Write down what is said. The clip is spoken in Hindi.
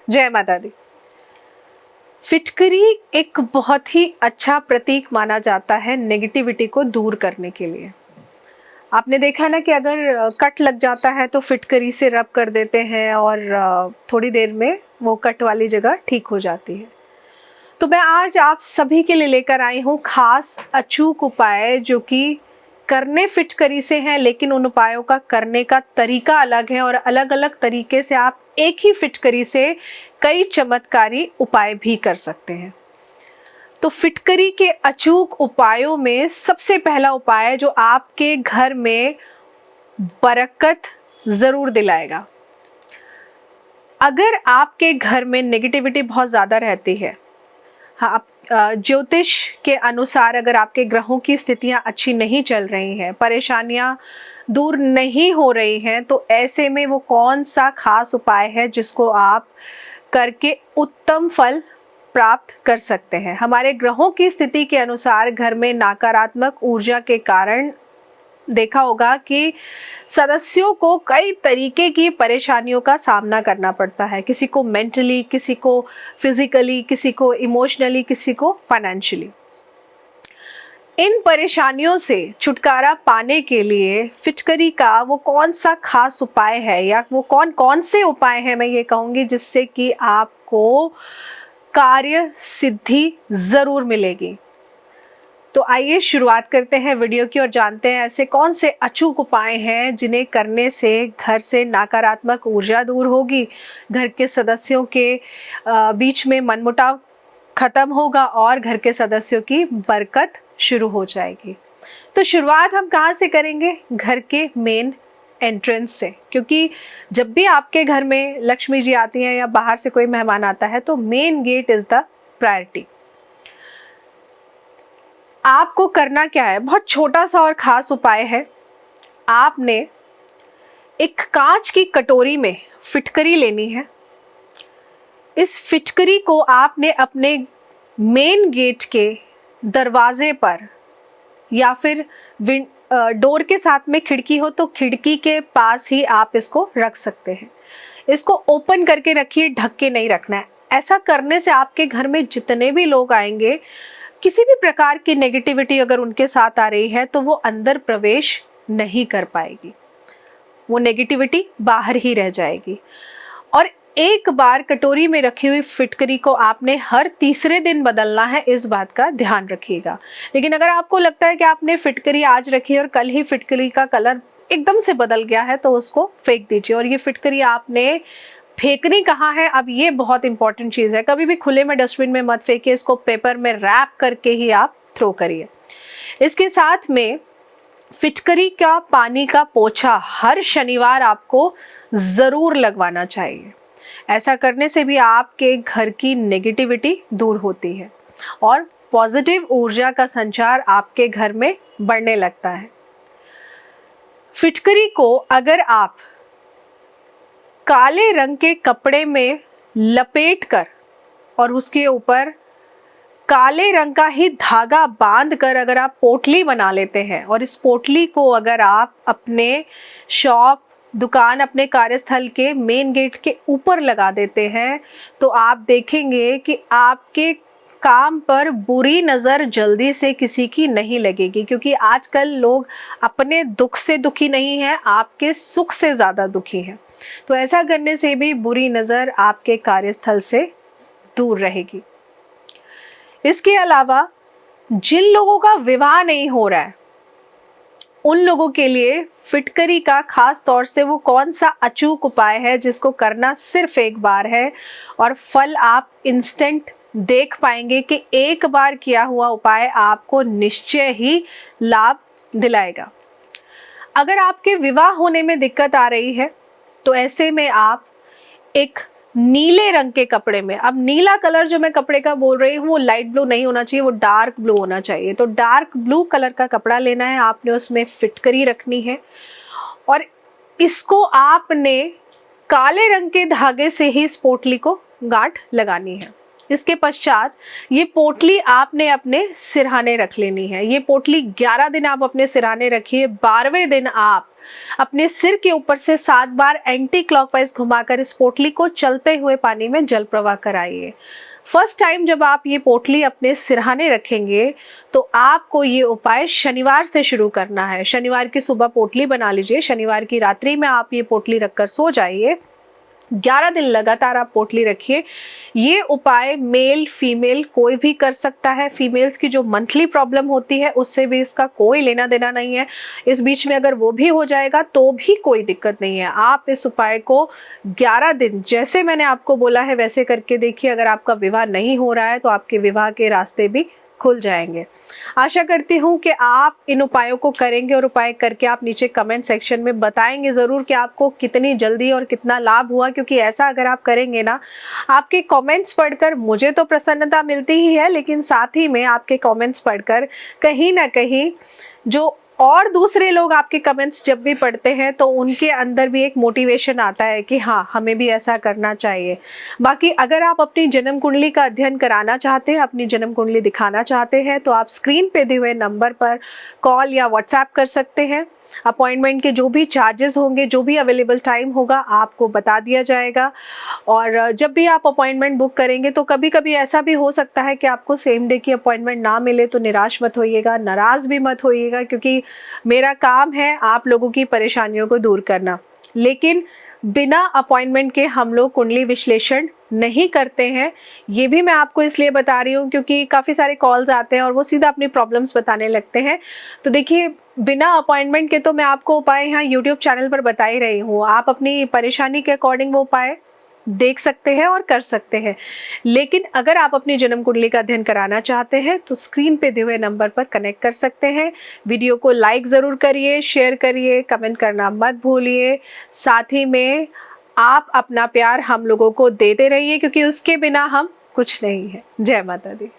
जय माता दी। फिटकरी एक बहुत ही अच्छा प्रतीक माना जाता है नेगेटिविटी को दूर करने के लिए। आपने देखा ना कि अगर कट लग जाता है तो फिटकरी से रब कर देते हैं और थोड़ी देर में वो कट वाली जगह ठीक हो जाती है। तो मैं आज आप सभी के लिए लेकर आई हूँ खास अचूक उपाय जो कि करने फिटकरी से हैं, लेकिन उन उपायों का करने का तरीका अलग है और अलग अलग तरीके से आप एक ही फिटकरी से कई चमत्कारी उपाय भी कर सकते हैं। तो फिटकरी के अचूक उपायों में सबसे पहला उपाय जो आपके घर में बरकत जरूर दिलाएगा। अगर आपके घर में नेगेटिविटी बहुत ज़्यादा रहती है, हाँ, ज्योतिष के अनुसार अगर आपके ग्रहों की स्थितियां अच्छी नहीं चल रही हैं, परेशानियां दूर नहीं हो रही हैं, तो ऐसे में वो कौन सा खास उपाय है जिसको आप करके उत्तम फल प्राप्त कर सकते हैं। हमारे ग्रहों की स्थिति के अनुसार घर में नकारात्मक ऊर्जा के कारण देखा होगा कि सदस्यों को कई तरीके की परेशानियों का सामना करना पड़ता है। किसी को मेंटली, किसी को फिजिकली, किसी को इमोशनली, किसी को फाइनेंशियली। इन परेशानियों से छुटकारा पाने के लिए फिटकरी का वो कौन सा खास उपाय है या वो कौन कौन से उपाय हैं, मैं ये कहूँगी, जिससे कि आपको कार्य सिद्धि ज़रूर मिलेगी। तो आइए शुरुआत करते हैं वीडियो की और जानते हैं ऐसे कौन से अचूक उपाय हैं जिन्हें करने से घर से नकारात्मक ऊर्जा दूर होगी, घर के सदस्यों के बीच में मनमुटाव खत्म होगा और घर के सदस्यों की बरकत शुरू हो जाएगी। तो शुरुआत हम कहाँ से करेंगे? घर के मेन एंट्रेंस से, क्योंकि जब भी आपके घर में लक्ष्मी जी आती हैं या बाहर से कोई मेहमान आता है तो main gate is the priority. आपको करना क्या है? बहुत छोटा सा और खास उपाय है। आपने एक कांच की कटोरी में फिटकरी लेनी है। इस फिटकरी को आपने अपने मेन गेट के दरवाजे पर या फिर डोर के साथ में खिड़की हो तो खिड़की के पास ही आप इसको रख सकते हैं। इसको ओपन करके रखिए, ढक के नहीं रखना है। ऐसा करने से आपके घर में जितने भी लोग आएंगे, किसी भी प्रकार की नेगेटिविटी अगर उनके साथ आ रही है तो वो अंदर प्रवेश नहीं कर पाएगी, वो नेगेटिविटी बाहर ही रह जाएगी। और एक बार कटोरी में रखी हुई फिटकरी को आपने हर तीसरे दिन बदलना है, इस बात का ध्यान रखिएगा। लेकिन अगर आपको लगता है कि आपने फिटकरी आज रखी और कल ही फिटकरी का कलर एकदम से बदल गया है तो उसको फेंक दीजिए। और ये फिटकरी आपने फेंकनी कहाँ है? अब ये बहुत इंपॉर्टेंट चीज़ है। कभी भी खुले में डस्टबिन में मत फेंकिए, इसको पेपर में रैप करके ही आप थ्रो करिए। इसके साथ में फिटकरी का पानी का पोछा हर शनिवार आपको ज़रूर लगवाना चाहिए। ऐसा करने से भी आपके घर की नेगेटिविटी दूर होती है और पॉजिटिव ऊर्जा का संचार आपके घर में बढ़ने लगता है। फिटकरी को अगर आप काले रंग के कपड़े में लपेटकर और उसके ऊपर काले रंग का ही धागा बांधकर अगर आप पोटली बना लेते हैं और इस पोटली को अगर आप अपने शॉप, दुकान, अपने कार्यस्थल के मेन गेट के ऊपर लगा देते हैं तो आप देखेंगे कि आपके काम पर बुरी नज़र जल्दी से किसी की नहीं लगेगी। क्योंकि आजकल लोग अपने दुख से दुखी नहीं हैं, आपके सुख से ज़्यादा दुखी हैं। तो ऐसा करने से भी बुरी नज़र आपके कार्यस्थल से दूर रहेगी। इसके अलावा जिन लोगों का विवाह नहीं हो रहा है उन लोगों के लिए फिटकरी का खास तौर से वो कौन सा अचूक उपाय है जिसको करना सिर्फ एक बार है और फल आप इंस्टेंट देख पाएंगे कि एक बार किया हुआ उपाय आपको निश्चय ही लाभ दिलाएगा। अगर आपके विवाह होने में दिक्कत आ रही है तो ऐसे में आप एक नीले रंग के कपड़े में, अब नीला कलर जो मैं कपड़े का बोल रही हूँ वो लाइट ब्लू नहीं होना चाहिए, वो डार्क ब्लू होना चाहिए। तो डार्क ब्लू कलर का कपड़ा लेना है, आपने उसमें फिटकरी रखनी है और इसको आपने काले रंग के धागे से ही इस पोटली को गांठ लगानी है। इसके पश्चात ये पोटली आपने अपने सिरहाने रख लेनी है। ये पोटली 11 दिन आप अपने सिरहाने रखिए। 12वें दिन आप अपने सिर के ऊपर से 7 बार एंटी क्लॉकवाइज घुमाकर इस पोटली को चलते हुए पानी में जल प्रवाह कराइए। फर्स्ट टाइम जब आप ये पोटली अपने सिरहाने रखेंगे तो आपको ये उपाय शनिवार से शुरू करना है। शनिवार की सुबह पोटली बना लीजिए, शनिवार की रात्रि में आप ये पोटली रखकर सो जाइए। 11 दिन लगातार आप पोटली रखिए। ये उपाय मेल फीमेल कोई भी कर सकता है। फीमेल्स की जो मंथली प्रॉब्लम होती है उससे भी इसका कोई लेना देना नहीं है। इस बीच में अगर वो भी हो जाएगा तो भी कोई दिक्कत नहीं है। आप इस उपाय को 11 दिन जैसे मैंने आपको बोला है वैसे करके देखिए। अगर आपका विवाह नहीं हो रहा है तो आपके विवाह के रास्ते भी खुल जाएंगे। आशा करती हूँ कि आप इन उपायों को करेंगे और उपाय करके आप नीचे कमेंट सेक्शन में बताएंगे ज़रूर कि आपको कितनी जल्दी और कितना लाभ हुआ, क्योंकि ऐसा अगर आप करेंगे ना, आपके कमेंट्स पढ़कर मुझे तो प्रसन्नता मिलती ही है, लेकिन साथ ही में आपके कमेंट्स पढ़कर कहीं ना कहीं जो और दूसरे लोग आपके कमेंट्स जब भी पढ़ते हैं तो उनके अंदर भी एक मोटिवेशन आता है कि हाँ, हमें भी ऐसा करना चाहिए। बाकी अगर आप अपनी जन्म कुंडली का अध्ययन कराना चाहते हैं, अपनी जन्म कुंडली दिखाना चाहते हैं, तो आप स्क्रीन पे दिए हुए नंबर पर कॉल या व्हाट्सएप कर सकते हैं। अपॉइंटमेंट के जो भी चार्जेस होंगे, जो भी अवेलेबल टाइम होगा, आपको बता दिया जाएगा। और जब भी आप अपॉइंटमेंट बुक करेंगे तो कभी कभी ऐसा भी हो सकता है कि आपको सेम डे की अपॉइंटमेंट ना मिले, तो निराश मत होइएगा, नाराज़ भी मत होइएगा, क्योंकि मेरा काम है आप लोगों की परेशानियों को दूर करना। लेकिन बिना अपॉइंटमेंट के हम लोग कुंडली विश्लेषण नहीं करते हैं। ये भी मैं आपको इसलिए बता रही हूँ क्योंकि काफ़ी सारे कॉल्स आते हैं और वो सीधा अपनी प्रॉब्लम्स बताने लगते हैं। तो देखिए, बिना अपॉइंटमेंट के तो मैं आपको उपाय यहाँ यूट्यूब चैनल पर बता ही रही हूँ। आप अपनी परेशानी के अकॉर्डिंग वो उपाय देख सकते हैं और कर सकते हैं। लेकिन अगर आप अपनी जन्म कुंडली का अध्ययन कराना चाहते हैं तो स्क्रीन पे दिए हुए नंबर पर कनेक्ट कर सकते हैं। वीडियो को लाइक ज़रूर करिए, शेयर करिए, कमेंट करना मत भूलिए। साथ ही में आप अपना प्यार हम लोगों को देते रहिए, क्योंकि उसके बिना हम कुछ नहीं है। जय माता दी।